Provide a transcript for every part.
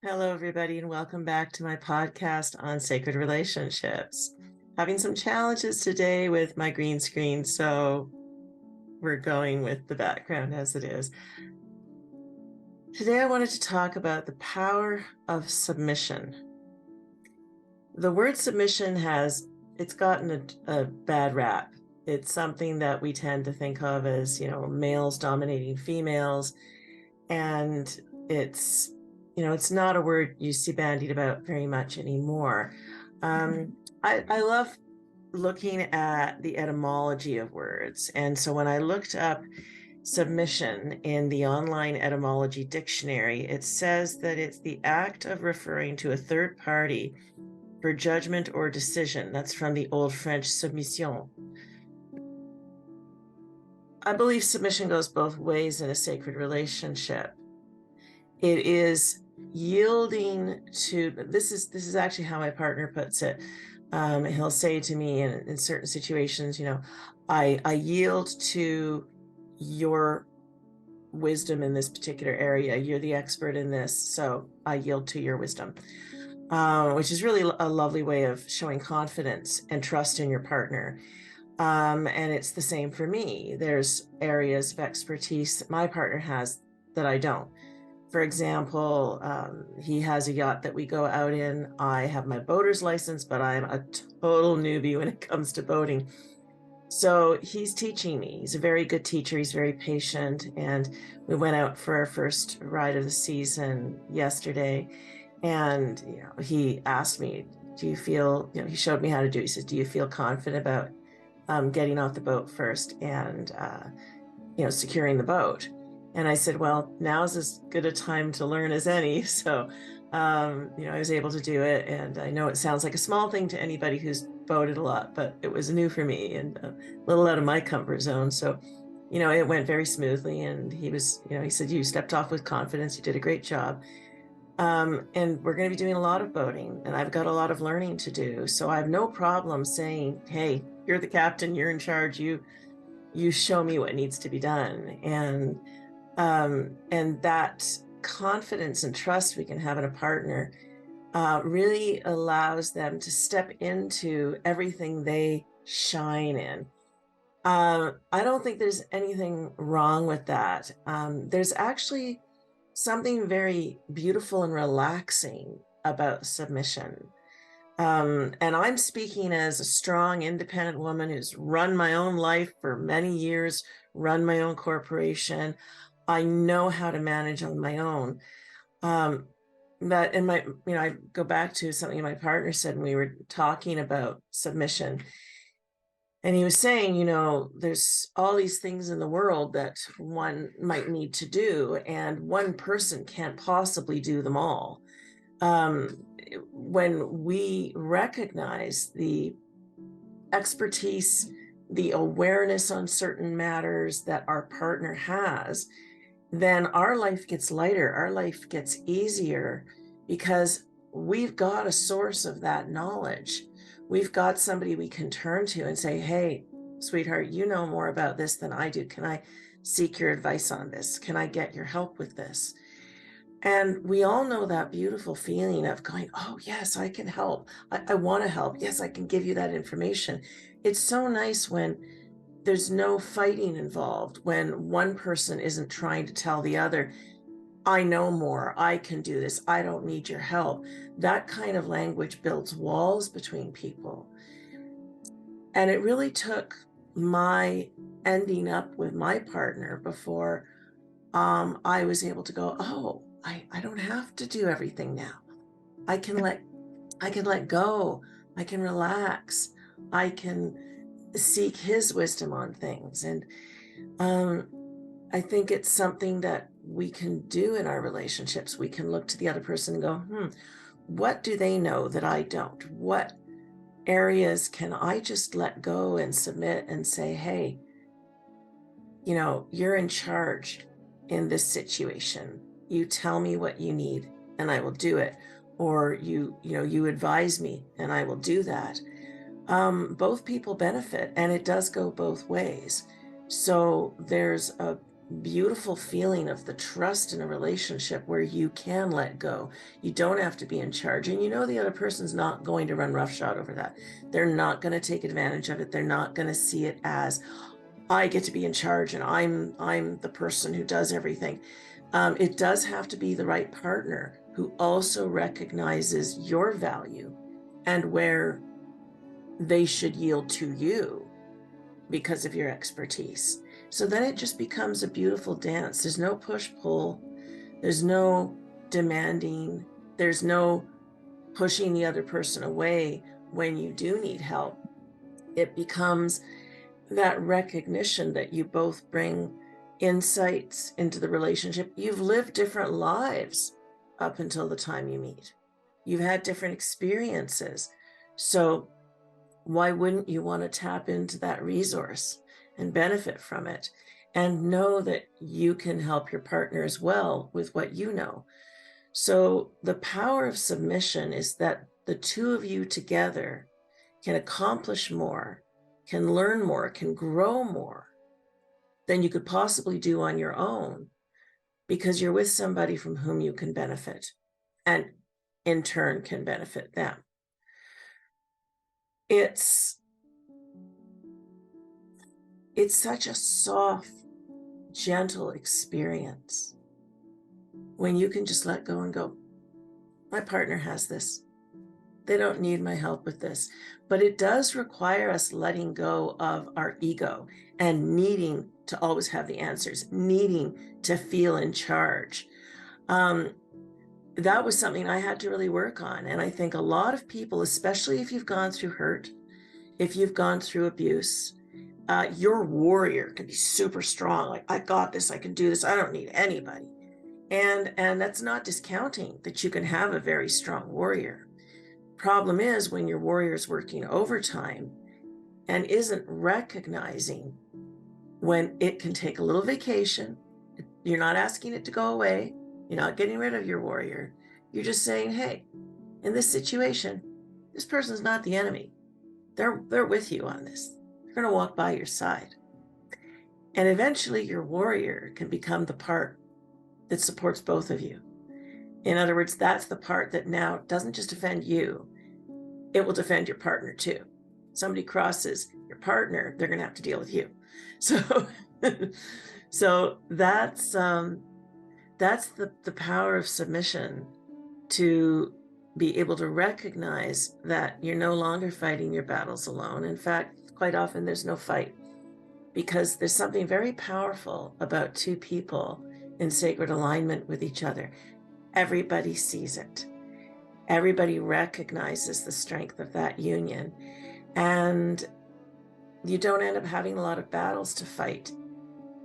Hello, everybody, and welcome back to my podcast on sacred relationships. Having some challenges today with my green screen, so we're going with the background as it is. Today, I wanted to talk about the power of submission. The word submission it's gotten a bad rap. It's something that we tend to think of as, males dominating females, and it's it's not a word you see bandied about very much anymore. I love looking at the etymology of words, and so when I looked up submission in the online etymology dictionary, it says that it's the act of referring to a third party for judgment or decision. That's from the Old French submission. I believe submission goes both ways in a sacred relationship. It is yielding to, this is actually how my partner puts it. He'll say to me in certain situations, I yield to your wisdom in this particular area. You're the expert in this, so I yield to your wisdom, which is really a lovely way of showing confidence and trust in your partner. And it's the same for me. There's areas of expertise that my partner has that I don't. For example, he has a yacht that we go out in. I have my boater's license, but I'm a total newbie when it comes to boating. So he's teaching me. He's a very good teacher. He's very patient. And we went out for our first ride of the season yesterday. And, he asked me, do you feel, he showed me how to do it. He says, do you feel confident about getting off the boat first and, securing the boat? And I said, well, now's as good a time to learn as any. So, I was able to do it. And I know it sounds like a small thing to anybody who's boated a lot, but it was new for me and a little out of my comfort zone. So, it went very smoothly. And he was, he said, you stepped off with confidence. You did a great job. And we're going to be doing a lot of boating, and I've got a lot of learning to do. So I have no problem saying, hey, you're the captain, you're in charge. You show me what needs to be done. And that confidence and trust we can have in a partner really allows them to step into everything they shine in. I don't think there's anything wrong with that. There's actually something very beautiful and relaxing about submission. And I'm speaking as a strong, independent woman who's run my own life for many years, run my own corporation. I know how to manage on my own. But in my, I go back to something my partner said when we were talking about submission. And he was saying, there's all these things in the world that one might need to do, and one person can't possibly do them all. When we recognize the expertise, the awareness on certain matters that our partner has, then our life gets lighter, our life gets easier, because we've got a source of that knowledge. We've got somebody we can turn to and say, hey, sweetheart, you know more about this than I do. Can I seek your advice on this? Can I get your help with this? And we all know that beautiful feeling of going, oh, yes, I can help. I want to help. Yes, I can give you that information. It's so nice when there's no fighting involved, when one person isn't trying to tell the other, I know more, I can do this, I don't need your help. That kind of language builds walls between people. And it really took my ending up with my partner before I was able to go, oh, I don't have to do everything now. I can let go. I can relax. I can seek his wisdom on things. And I think it's something that we can do in our relationships. We can look to the other person and go, what do they know that I don't? What areas can I just let go and submit and say, hey, you're in charge in this situation. You tell me what you need and I will do it. Or you advise me and I will do that. Both people benefit, and it does go both ways. So there's a beautiful feeling of the trust in a relationship where you can let go. You don't have to be in charge, and you know the other person's not going to run roughshod over that. They're not going to take advantage of it. They're not going to see it as, I get to be in charge and I'm the person who does everything. It does have to be the right partner who also recognizes your value and where they should yield to you because of your expertise. So then it just becomes a beautiful dance. There's no push-pull. There's no demanding. There's no pushing the other person away when you do need help. It becomes that recognition that you both bring insights into the relationship. You've lived different lives up until the time you meet. You've had different experiences. So why wouldn't you want to tap into that resource and benefit from it and know that you can help your partner as well with what you know? So the power of submission is that the two of you together can accomplish more, can learn more, can grow more than you could possibly do on your own, because you're with somebody from whom you can benefit and in turn can benefit them. It's such a soft, gentle experience when you can just let go and go, my partner has this. They don't need my help with this. But it does require us letting go of our ego and needing to always have the answers, needing to feel in charge. That was something I had to really work on. And I think a lot of people, especially if you've gone through hurt, if you've gone through abuse, your warrior can be super strong. Like, I got this, I can do this, I don't need anybody. And that's not discounting that you can have a very strong warrior. Problem is when your warrior is working overtime and isn't recognizing when it can take a little vacation. You're not asking it to go away. You're not getting rid of your warrior. You're just saying, hey, in this situation, this person's not the enemy. They're with you on this. They're going to walk by your side. And eventually your warrior can become the part that supports both of you. In other words, that's the part that now doesn't just defend you, it will defend your partner too. Somebody crosses your partner, they're going to have to deal with you. So, so that's the power of submission, to be able to recognize that you're no longer fighting your battles alone. In fact, quite often there's no fight, because there's something very powerful about two people in sacred alignment with each other. Everybody sees it. Everybody recognizes the strength of that union. And you don't end up having a lot of battles to fight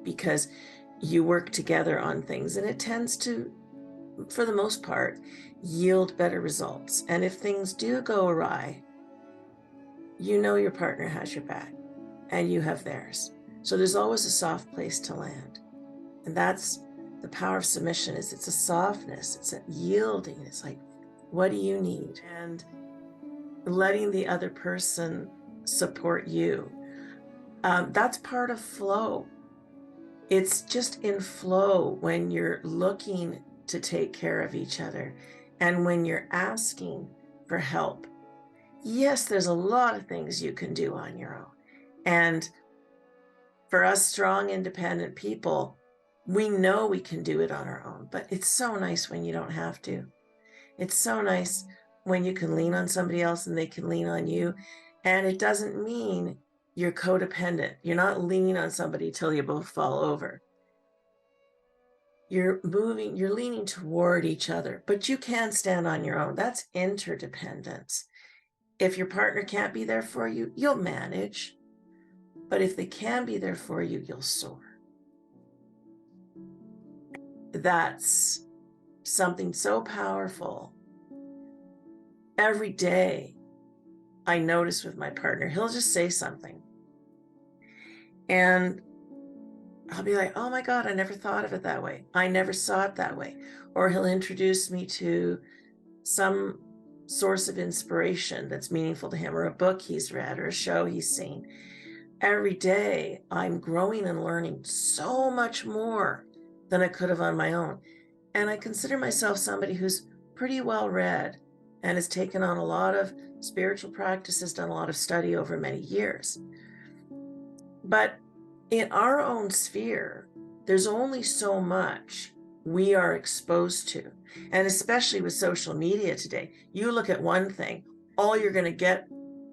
because you work together on things, and it tends to, for the most part, yield better results. And if things do go awry, you know your partner has your back and you have theirs. So there's always a soft place to land. And that's the power of submission. Is it's a softness, it's a yielding. It's like, what do you need? And letting the other person support you. That's part of flow. It's just in flow when you're looking to take care of each other and when you're asking for help. Yes, there's a lot of things you can do on your own. And for us strong, independent people, we know we can do it on our own, but it's so nice when you don't have to. It's so nice when you can lean on somebody else and they can lean on you. And it doesn't mean you're codependent. You're not leaning on somebody till you both fall over. You're leaning toward each other, but you can stand on your own. That's interdependence. If your partner can't be there for you, you'll manage. But if they can be there for you, you'll soar. That's something so powerful. Every day I notice with my partner, he'll just say something. And I'll be like, oh my God, I never thought of it that way. I never saw it that way. Or he'll introduce me to some source of inspiration that's meaningful to him, or a book he's read, or a show he's seen. every day I'm growing and learning so much more than I could have on my own. And I consider myself somebody who's pretty well read and has taken on a lot of spiritual practices, done a lot of study over many years. But in our own sphere, there's only so much we are exposed to. And especially with social media today, you look at one thing, all you're going to get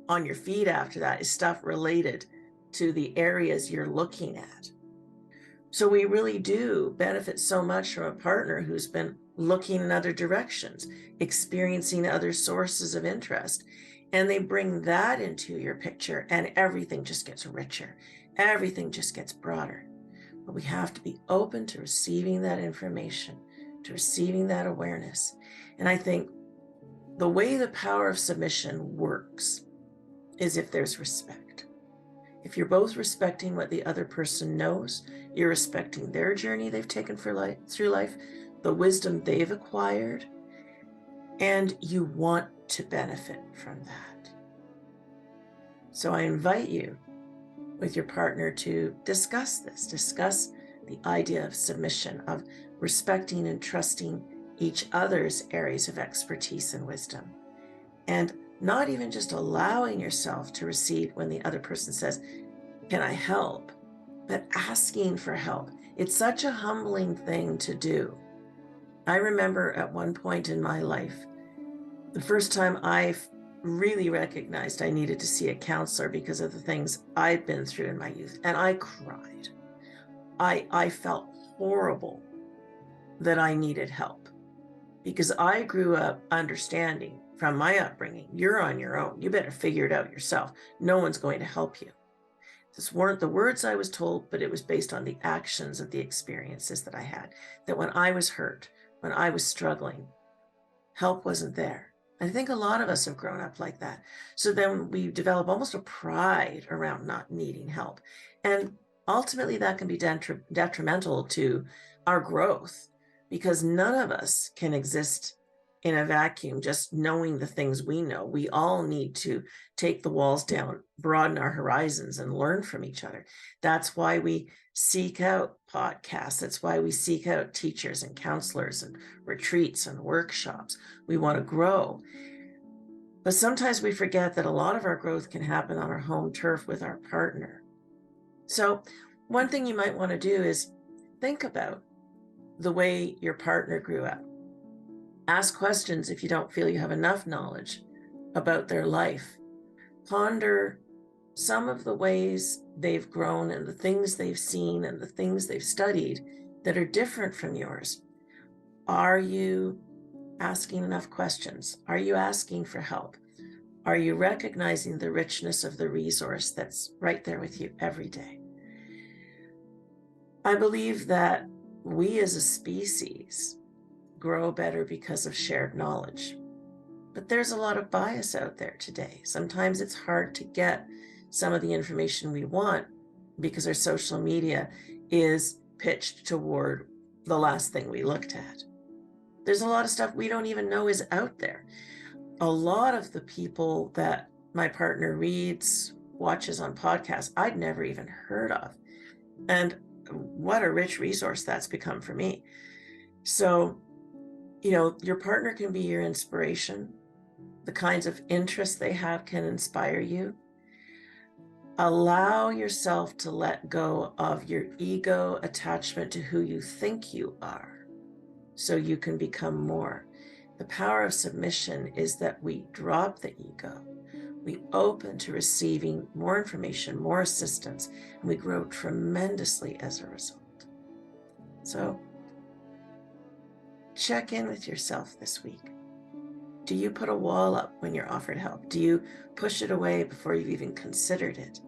on your feed after that is stuff related to the areas you're looking at. So we really do benefit so much from a partner who's been looking in other directions, experiencing other sources of interest. And they bring that into your picture, and everything just gets richer. Everything just gets broader. But we have to be open to receiving that information, to receiving that awareness. And I think the way the power of submission works is if there's respect. If you're both respecting what the other person knows, you're respecting their journey they've taken through life, the wisdom they've acquired, and you want to benefit from that. So I invite you with your partner to discuss the idea of submission, of respecting and trusting each other's areas of expertise and wisdom, and not even just allowing yourself to receive when the other person says, "Can I help?" but asking for help. It's such a humbling thing to do. I remember at one point in my life, the first time I really recognized I needed to see a counselor because of the things I'd been through in my youth, and I cried. I felt horrible that I needed help because I grew up understanding from my upbringing, you're on your own. You better figure it out yourself. No one's going to help you. This weren't the words I was told, but it was based on the actions of the experiences that I had, that when I was hurt, when I was struggling, help wasn't there. I think a lot of us have grown up like that. So then we develop almost a pride around not needing help. And ultimately that can be detrimental to our growth, because none of us can exist in a vacuum just knowing the things we know. We all need to take the walls down, broaden our horizons, and learn from each other. That's why we seek out podcasts. That's why we seek out teachers and counselors and retreats and workshops. We want to grow. But sometimes we forget that a lot of our growth can happen on our home turf with our partner. So one thing you might want to do is think about the way your partner grew up. Ask questions if you don't feel you have enough knowledge about their life. Ponder some of the ways they've grown and the things they've seen and the things they've studied that are different from yours. Are you asking enough questions? Are you asking for help? Are you recognizing the richness of the resource that's right there with you every day? I believe that we as a species grow better because of shared knowledge. But there's a lot of bias out there today. Sometimes it's hard to get some of the information we want because our social media is pitched toward the last thing we looked at. There's a lot of stuff we don't even know is out there. A lot of the people that my partner reads, watches on podcasts, I'd never even heard of. And what a rich resource that's become for me. So, your partner can be your inspiration. The kinds of interests they have can inspire you. Allow yourself to let go of your ego attachment to who you think you are so you can become more. The power of submission is that we drop the ego. We open to receiving more information, more assistance, and we grow tremendously as a result. So check in with yourself this week. Do you put a wall up when you're offered help? Do you push it away before you've even considered it?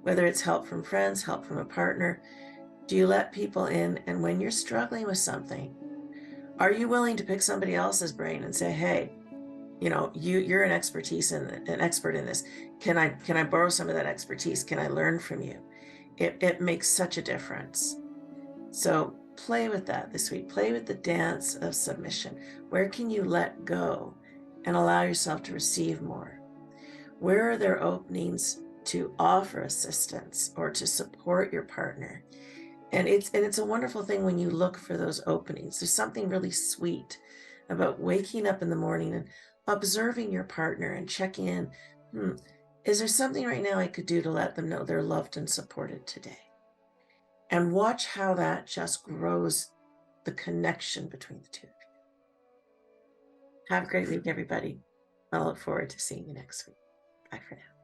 Whether it's help from friends, help from a partner, do you let people in? And when you're struggling with something, are you willing to pick somebody else's brain and say, "Hey, you're an expert in this. Can I borrow some of that expertise? Can I learn from you?" It makes such a difference. So play with that this week. Play with the dance of submission. Where can you let go and allow yourself to receive more? Where are there openings to offer assistance or to support your partner. And it's a wonderful thing when you look for those openings. There's something really sweet about waking up in the morning and observing your partner and checking in. Hmm, is there something right now I could do to let them know they're loved and supported today? And watch how that just grows the connection between the two of you. Have a great week, everybody. I look forward to seeing you next week. Bye for now.